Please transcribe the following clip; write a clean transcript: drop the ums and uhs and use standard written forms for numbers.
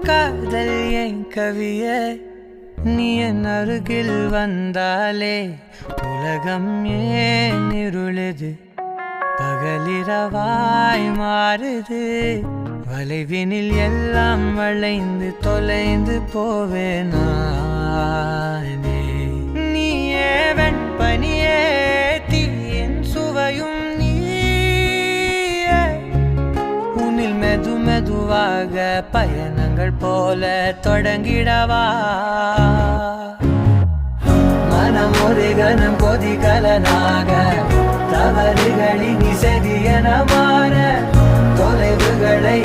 காதல் என் கவியே நீ என் அருகில் வந்தாலே உலகம் ஏன் இருளுது பகலிரவாய் மாறுது வளைவினில் எல்லாம் வளைந்து தொலைந்து போவேனே நீயே வெண்பனியே தீயின் சுவையும் நீயே உன்னில் மெது மெதுவாக பயணங்கள் போல தொடங்கிடவா மனம் ஒரு கணம் கொதிகலனாக தவறுகளின் இசையன மாற தொலைவுகளை